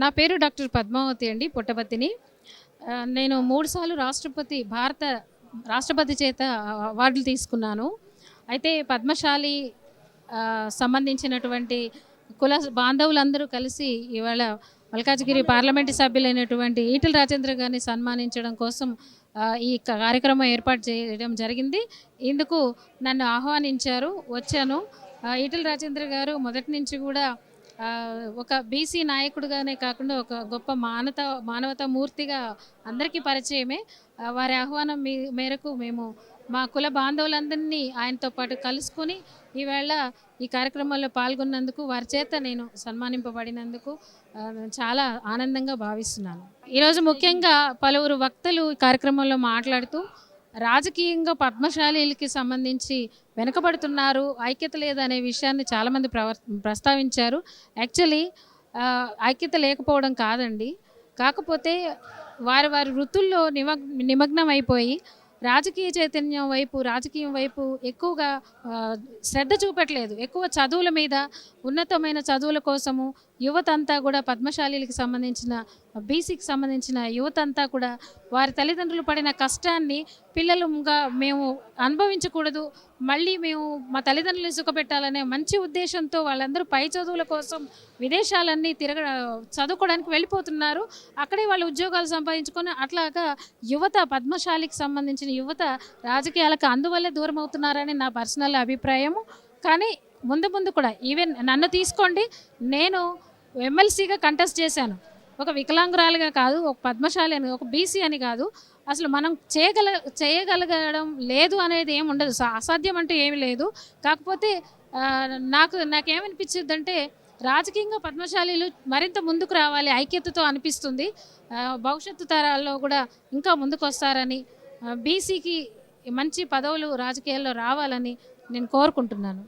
నా పేరు డాక్టర్ పద్మావతి అండి. పుట్టపర్తిని. నేను 3 సార్లు భారత రాష్ట్రపతి చేత అవార్డులు తీసుకున్నాను. అయితే పద్మశాలి సంబంధించినటువంటి కుల బాంధవులందరూ కలిసి ఇవాళ మల్కాజ్గిరి పార్లమెంటు సభ్యులైనటువంటి ఈటెల రాజేంద్ర గారిని సన్మానించడం కోసం ఈ కార్యక్రమం ఏర్పాటు చేయడం జరిగింది. ఇందుకు నన్ను ఆహ్వానించారు, వచ్చాను. ఈటెల రాజేంద్ర గారు మొదటి నుంచి కూడా ఒక బీసీ నాయకుడిగానే కాకుండా ఒక గొప్ప మానవతా మూర్తిగా అందరికీ పరిచయమే. వారి ఆహ్వానం మేరకు మేము మా కుల బాంధవులందరినీ ఆయనతో పాటు కలుసుకొని ఈవేళ ఈ కార్యక్రమంలో పాల్గొన్నందుకు, వారి చేత నేను సన్మానింపబడినందుకు చాలా ఆనందంగా భావిస్తున్నాను. ఈరోజు ముఖ్యంగా పలువురు వక్తలు ఈ కార్యక్రమంలో మాట్లాడుతూ రాజకీయంగా పద్మశాలీలకి సంబంధించి వెనుకబడుతున్నారు, ఐక్యత లేదనే విషయాన్ని చాలామంది ప్రస్తావించారు. యాక్చువల్లీ ఐక్యత లేకపోవడం కాదండి. కాకపోతే వారి వారి వృత్తుల్లో నిమగ్నం అయిపోయి రాజకీయ చైతన్యం వైపు, రాజకీయం వైపు ఎక్కువగా శ్రద్ధ చూపట్లేదు. ఎక్కువ చదువుల మీద, ఉన్నతమైన చదువుల కోసము యువతంతా కూడా పద్మశాలీలకు సంబంధించిన, బీసీకి సంబంధించిన యువతంతా కూడా వారి తల్లిదండ్రులు పడిన కష్టాన్ని పిల్లలుగా మేము అనుభవించకూడదు, మళ్ళీ మేము మా తల్లిదండ్రులను సుఖపెట్టాలనే మంచి ఉద్దేశంతో వాళ్ళందరూ పై చదువుల కోసం విదేశాలన్నీ చదువుకోవడానికి వెళ్ళిపోతున్నారు. అక్కడే వాళ్ళు ఉద్యోగాలు సంపాదించుకొని అట్లాగా యువత, పద్మశాలికి సంబంధించిన యువత రాజకీయాలకు అందువల్లే దూరం అవుతున్నారని నా పర్సనల్ అభిప్రాయము. కానీ ముందు ముందు కూడా ఈవెన్ నన్ను తీసుకోండి, నేను ఎమ్మెల్సీగా కంటెస్ట్ చేశాను. ఒక వికలాంగురాలుగా కాదు, ఒక పద్మశాలి అని, ఒక బీసీ అని కాదు. అసలు మనం చేయగలగడం లేదు అనేది ఏమి ఉండదు. అసాధ్యం అంటూ ఏమి లేదు. కాకపోతే నాకేమనిపించిందంటే రాజకీయంగా పద్మశాలీలు మరింత ముందుకు రావాలి ఐక్యతతో అనిపిస్తుంది. భవిష్యత్తు తరాల్లో కూడా ఇంకా ముందుకు వస్తారని, బీసీకి మంచి పదవులు రాజకీయాల్లో రావాలని నేను కోరుకుంటున్నాను.